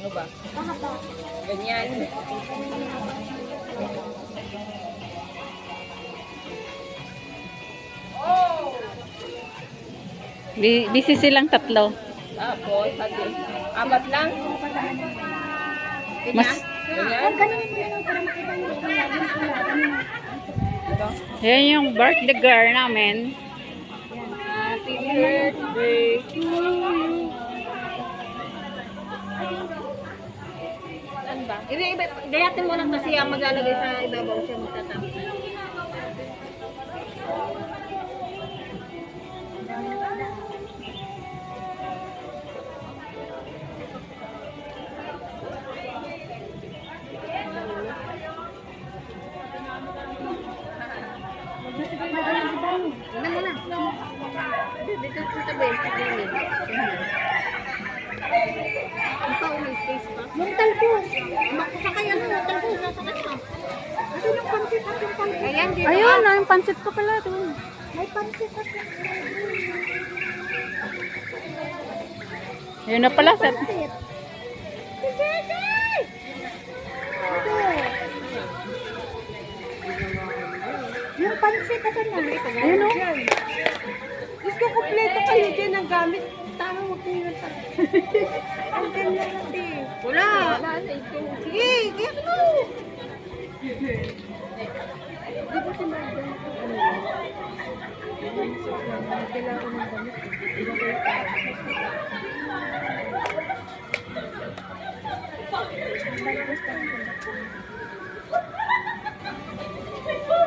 Ano ba? Ganyan. Busy silang tatlo. Tapos, apat lang. Mas, Ganyan. Ito. yan yung birthday girl namin. Happy birthday to you. Saan ba? Gayatin mo lang kasi ang maglalagay sa ibabaw siya magtatapos. Ano mo na? Dito sa tabi. Ikaw may space pa? Yung talpos. Sakay ano, yung talpos. Nasakay pa. Kasi yung pansit at yung talpos. Ayan, dito. Ayun, yung pansit ko pala. Doon. May pansit at yung Ayun na pala. pansit. Yung pansit, asan na? Ayun o. Diyos ko, kompleto kayo dyan ang gamit. Tama, huwag kayo ng ang ganda natin. Wala. Sige, kaya mo. Di ba si Marga? Kailangan ng damit.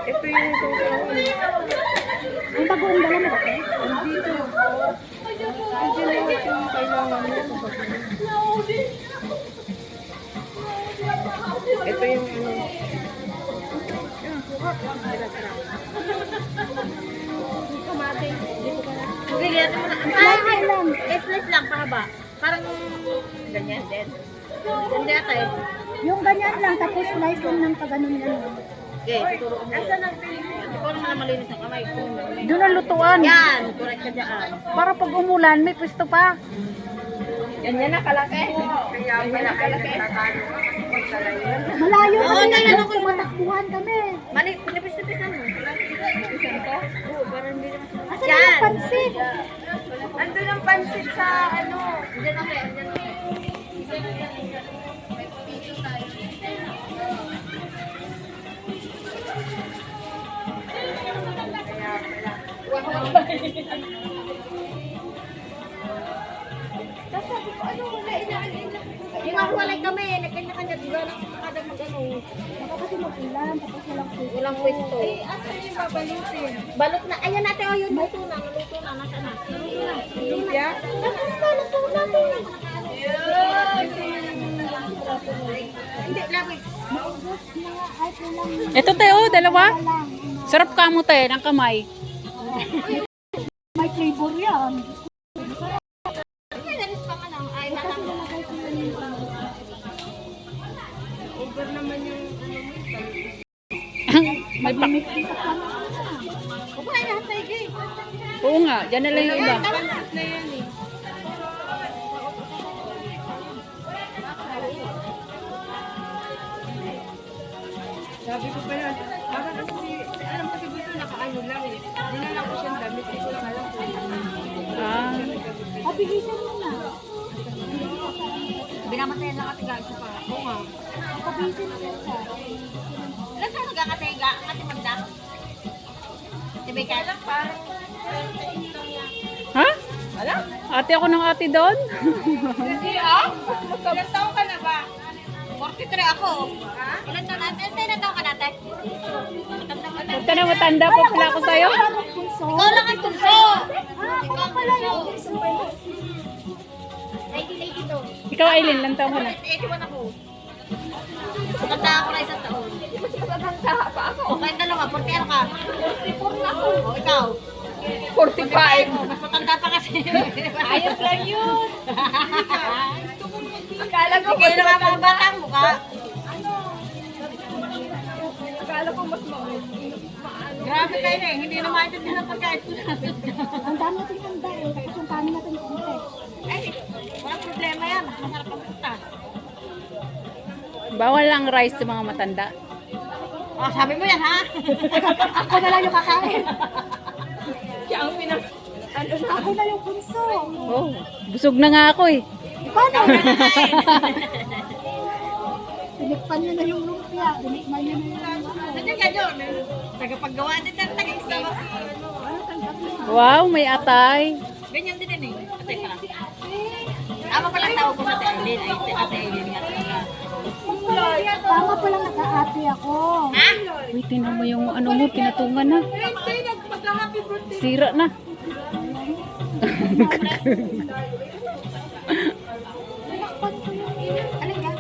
Ito yung ang bagoong dala mo ba? Dito. Hindi na yung kailangan mo. Ito yung ano. Kumate. Sige, gayatin mo na. Slice lang. Slice lang, pahaba. Parang ganyan din. Hindi ata eh. Yung ganyan lang, tapos slice lang ng pag-anon yan. Okay, tuturo mo. Asa nang Hindi ko naman malinis ang kamay ko. Doon ang lutuan. Yan, correct ka dyan. Para pag umulan, may pwesto pa. Ganyan na kalaki. Ganyan na kalaki. Malayo Oo, kami, ganyan ako. tumatakbuhan kami. Mali, pinipis-nipis mo. Isan to? Oo, parang hindi naman. Asan yung pansit? Andun ang pansit sa ano. Diyan ako eh. Tapos sabi ko, ano, wala inaalin. Yung nga walay kami, nagkanya-kanya diba lang sa kada mag-ano. Baka kasi mag-ulan, tapos walang pwede. Walang pwesto. Eh, asan yung babalutin? Balot na, ayan natin, oh, yun, luto na, nasa na. Luto na. Lumpia? Tapos na, luto na. Hindi, labis. Maubos na, ay, walang Ito tayo, dalawa. lang. Sarap ka mo tayo ng kamay. May flavor yan. Ay, nalis pa ka lang. Ay, Kasi natang. nalagay ko yan yung Over naman yung May pa. mix sa kanan. Huwag na yan, tayo. Oo nga, dyan na lang yung iba. Pansit na yan eh. Sabi ko pa yan, baka kasi, alam kasi gusto nakaano lang eh. Dinala ko siyang damit, hindi ko lang alam kung Ah, Pabigisan mo na. binamatayan lang at isa pa. Oo nga. Pabigisan mo na siya. Ilan tayo nagkakatayga? Kati magda? Sabi ka lang, parang ha? wala? Ate ako ng ate doon. Hindi ah? Ilan taon ka na ba? 43 ako. Ha? Ilan taon natin? Ilan taon ka natin? Huwag ka na matanda pa pala ako sa'yo. Ikaw lang ang tunso. Ikaw ang tunso. 1982. Ikaw, Aileen, lang taon ko na. 81 ako. Maganda ako na isang taon. Maganda pa ako. O kayong dalawa, 40 ano ka? 44 na ako. O ikaw? 45. Mas matanda pa kasi. Ayos lang yun. Akala ko kayo na nga mga batang mukha. Akala ko mas grabe kayo na eh. Hindi na maintindihan ang pagkain ko natin. Ang dami natin handa eh. Kaya kung paano natin konti. Ay, walang problema yan. Masarap ang putas. Bawal lang rice sa mga matanda. Oh, sabi mo yan, ha? Ako na lang yung kakain. Siya ang pinag... Ako na yung bunso. Oh, busog na nga ako eh. Paano? Tinikpan niya na yung lumpia. Tinikman niya na yung ano. Nandiyan ka doon. Tagapaggawa din ng Starbucks. Wow, may atay. Ganyan din eh. Atay pa lang. Ama pala tawag ko sa Eileen. Ay, Ate Eileen nga talaga. Tama palang naka-ate ako. Ha? Uy, tinan mo yung ano mo, pinatungan na. Sira na. Tinakpan ko yung ano yan?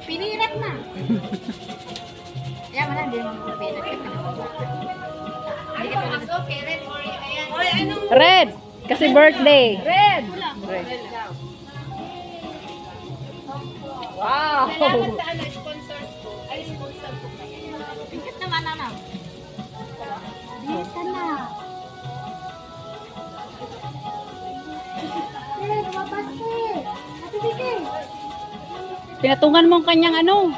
Pinirat na. Kaya wala din. Pinirat ka na. Hindi ka tulad. Okay, red for you. Ayan. Oy, anong... Red! Kasi birthday. Red! Red. Wow! Salamat sa ano, sponsors ko. Ay, sponsor ko kayo. Tingkat naman, ano? Bihis ka na. Eh, lumabas ka eh. Ate Vicky. Pinatungan mo ang kanyang ano.